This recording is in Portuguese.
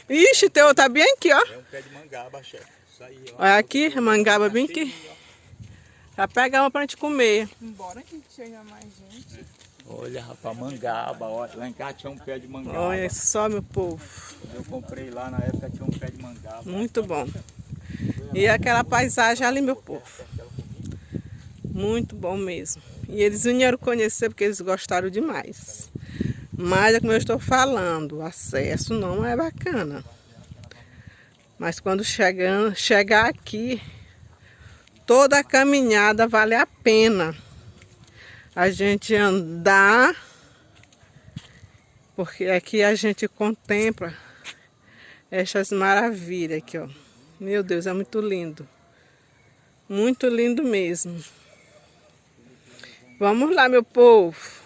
Ixi, teu tá bem aqui, ó. É um pé de mangaba, chefe. Isso aí, ó. Olha aqui, a mangaba bem aqui. Já pega uma pra gente comer. Embora que chegue mais gente. Olha, rapaz, mangaba, ó. Lá em casa tinha um pé de mangaba. Olha só, meu povo. Eu comprei lá, na época tinha um pé de mangaba. Muito bom. E aquela paisagem ali, meu povo. Muito bom mesmo. E eles vieram conhecer porque eles gostaram demais. Mas é como eu estou falando, o acesso não é bacana. Mas quando chegar aqui, toda a caminhada vale a pena. A gente andar, porque aqui a gente contempla essas maravilhas aqui, ó. Meu Deus, é muito lindo. Muito lindo mesmo. Vamos lá, meu povo.